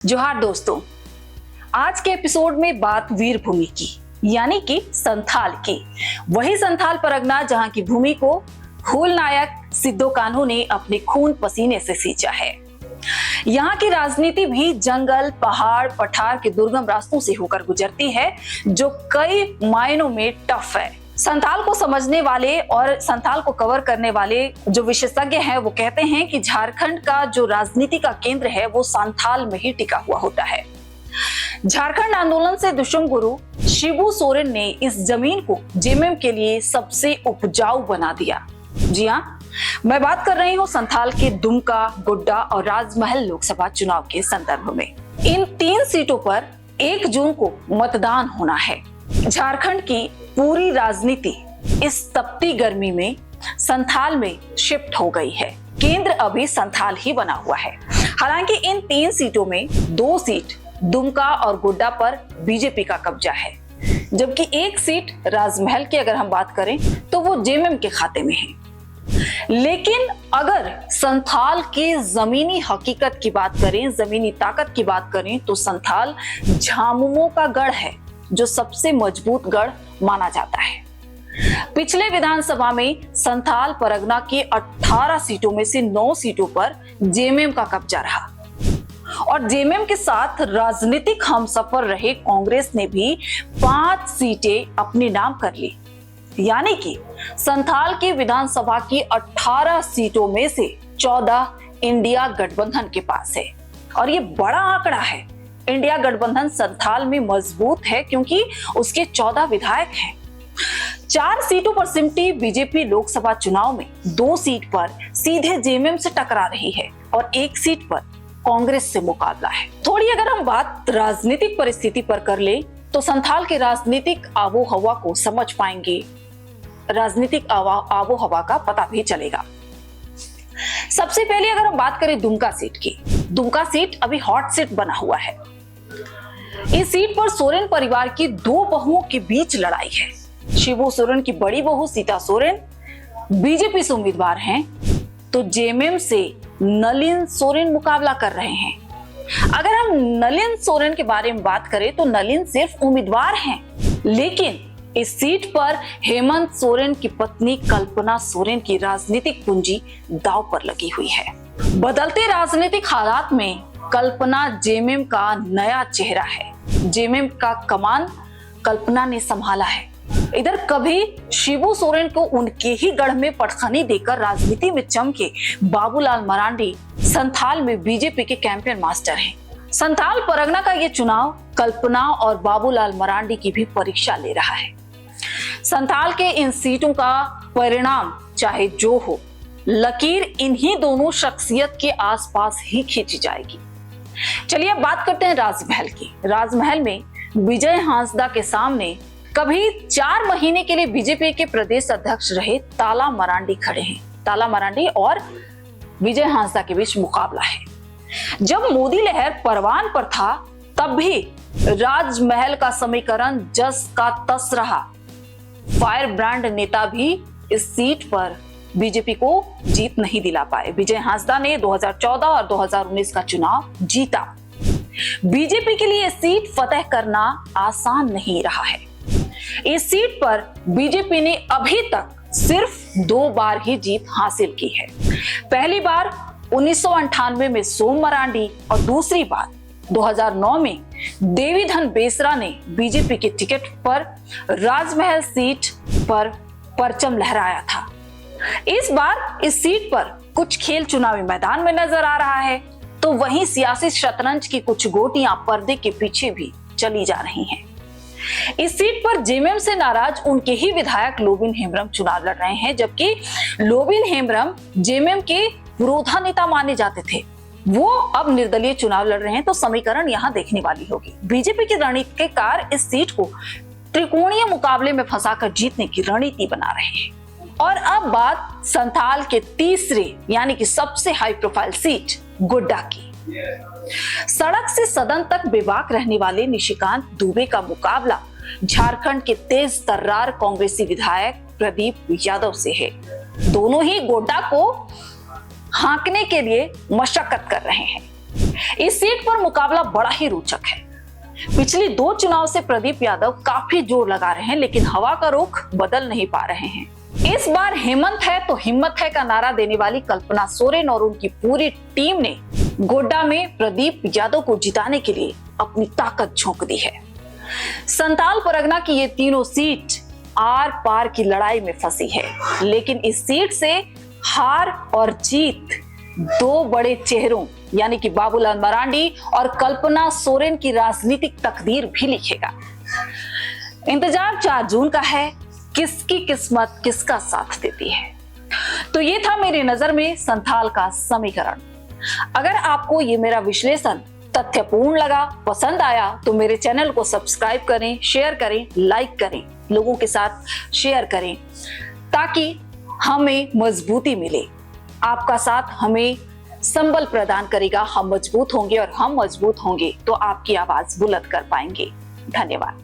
जोहार दोस्तों, आज के एपिसोड में बात वीर भूमि की यानी कि संथाल की। वही संथाल परगना जहां की भूमि को हुल नायक सिद्धो कान्हू ने अपने खून पसीने से सींचा है। यहाँ की राजनीति भी जंगल, पहाड़, पठार के दुर्गम रास्तों से होकर गुजरती है, जो कई मायनों में टफ है। संथाल को समझने वाले और संथाल को कवर करने वाले जो विशेषज्ञ हैं वो कहते हैं कि झारखंड का जो राजनीति का केंद्र है वो संथाल में ही टिका हुआ होता है। झारखंड आंदोलन से दुष्म गुरु शिबू सोरेन ने इस जमीन को जेएमएम के लिए सबसे उपजाऊ बना दिया। जी हाँ, मैं बात कर रही हूँ संथाल के दुमका, गोड्डा और राजमहल लोकसभा चुनाव के संदर्भ में। इन 3 सीटों पर 1 जून को मतदान होना है। झारखंड की पूरी राजनीति इस तपती गर्मी में संथाल में शिफ्ट हो गई है। केंद्र अभी संथाल ही बना हुआ है। हालांकि इन 3 सीटों में 2 सीट दुमका और गोड्डा पर बीजेपी का कब्जा है, जबकि 1 सीट राजमहल की अगर हम बात करें तो वो जेएमएम के खाते में है। लेकिन अगर संथाल की जमीनी हकीकत की बात करें, जमीनी ताकत की बात करें, तो संथाल झामुमो का गढ़ है, जो सबसे मजबूत गढ़ माना जाता है। पिछले विधानसभा में संथाल परगना की 18 सीटों में से 9 सीटों पर जेएमएम का कब्जा रहा और जेएमएम के साथ राजनीतिक हमसफर रहे कांग्रेस ने भी 5 सीटें अपने नाम कर ली। यानी कि संथाल की विधानसभा की 18 सीटों में से 14 इंडिया गठबंधन के पास है और ये बड़ा आंकड़ा है। इंडिया गठबंधन संथाल में मजबूत है क्योंकि उसके 14 विधायक हैं। 4 सीटों पर सिमटी बीजेपी लोकसभा चुनाव में 2 सीट पर सीधे जेएमएम से टकरा रही है और 1 सीट पर कांग्रेस से मुकाबला है। थोड़ी अगर हम बात राजनीतिक परिस्थिति पर कर ले तो संथाल के राजनीतिक आबो हवा को समझ पाएंगे, राजनीतिक आबो हवा का पता भी चलेगा। सबसे पहले अगर हम बात करें दुमका सीट की, दुमका सीट अभी हॉट सीट बना हुआ है। इस सीट पर सोरेन परिवार की 2 बहुओं के बीच लड़ाई है। शिबू सोरेन की बड़ी बहू सीता सोरेन बीजेपी से उम्मीदवार हैं, तो जेएमएम से नलिन सोरेन मुकाबला कर रहे हैं। अगर हम नलिन सोरेन के बारे में बात करें तो नलिन सिर्फ उम्मीदवार हैं, लेकिन इस सीट पर हेमंत सोरेन की पत्नी कल्पना सोरेन की राजनीतिक पूंजी दांव पर लगी हुई है। बदलते राजनीतिक हालात में कल्पना जेएमएम का नया चेहरा है। जेएमएम का कमान कल्पना ने संभाला है। इधर कभी शिबू सोरेन को उनके ही गढ़ में पटखनी देकर राजनीति में चमके बाबूलाल मरांडी संथाल में बीजेपी के कैंपेन मास्टर हैं। संथाल परगना का ये चुनाव कल्पना और बाबूलाल मरांडी की भी परीक्षा ले रहा है। संथाल के इन सीटों का परिणाम चाहे जो हो, लकीर इन्हीं दोनों शख्सियत के आसपास ही खींची जाएगी। चलिए अब बात करते हैं राजमहल की। राजमहल में विजय हांसदा के सामने कभी 4 महीने के लिए बीजेपी के प्रदेश अध्यक्ष रहे ताला मरांडी खड़े हैं। ताला मरांडी और विजय हांसदा के बीच मुकाबला है। जब मोदी लहर परवान पर था तब भी राजमहल का समीकरण जस का तस रहा। फायर ब्रांड नेता भी इस सीट पर बीजेपी को जीत नहीं दिला पाए। विजय हांसदा ने 2014 और 2019 का चुनाव जीता। बीजेपी के लिए सीट फतेह करना आसान नहीं रहा है। इस सीट पर बीजेपी ने अभी तक सिर्फ 2 बार ही जीत हासिल की है। पहली बार 1998 में सोम मरांडी और दूसरी बार 2009 में देवीधन बेसरा ने बीजेपी के टिकट पर राजमहल सीट पर परचम लहराया था। इस बार इस सीट पर कुछ खेल चुनावी मैदान में नजर आ रहा है, तो वहीं सियासी शतरंज की कुछ गोटियां पर्दे के पीछे भी चली जा रही हैं। इस सीट पर जेएमएम से नाराज उनके ही विधायक लोबिन हेम्ब्रम चुनाव लड़ रहे हैं, जबकि लोबिन हेम्ब्रम जेएमएम के विरोधा नेता माने जाते थे। वो अब निर्दलीय चुनाव लड़ रहे हैं, तो समीकरण यहाँ देखने वाली होगी। बीजेपी के रणनीतिकार इस सीट को त्रिकोणीय मुकाबले में फंसाकर जीतने की रणनीति बना रहे हैं। और अब बात संथाल के तीसरे यानी कि सबसे हाई प्रोफाइल सीट गोड्डा की। सड़क से सदन तक बेबाक रहने वाले निशिकांत दुबे का मुकाबला झारखंड के तेज तर्रार कांग्रेसी विधायक प्रदीप यादव से है। दोनों ही गोड्डा को हांकने के लिए मशक्कत कर रहे हैं। इस सीट पर मुकाबला बड़ा ही रोचक है। पिछली 2 चुनाव से प्रदीप यादव काफी जोर लगा रहे हैं, लेकिन हवा का रुख बदल नहीं पा रहे हैं। इस बार हेमंत है तो हिम्मत है का नारा देने वाली कल्पना सोरेन और उनकी पूरी टीम ने गोड्डा में प्रदीप यादव को जिताने के लिए अपनी ताकत झोंक दी है। संथाल परगना की ये तीनों सीट आर पार की लड़ाई में फंसी है, लेकिन इस सीट से हार और जीत 2 बड़े चेहरों यानी कि बाबूलाल मरांडी और कल्पना सोरेन की राजनीतिक तकदीर भी लिखेगा। इंतजार 4 जून का है, किसकी किस्मत किसका साथ देती है। तो ये था मेरी नजर में संथाल का समीकरण। अगर आपको ये मेरा विश्लेषण तथ्यपूर्ण लगा, पसंद आया, तो मेरे चैनल को सब्सक्राइब करें, शेयर करें, लाइक करें, लोगों के साथ शेयर करें, ताकि हमें मजबूती मिले। आपका साथ हमें संबल प्रदान करेगा। हम मजबूत होंगे और हम मजबूत होंगे तो आपकी आवाज बुलंद कर पाएंगे। धन्यवाद।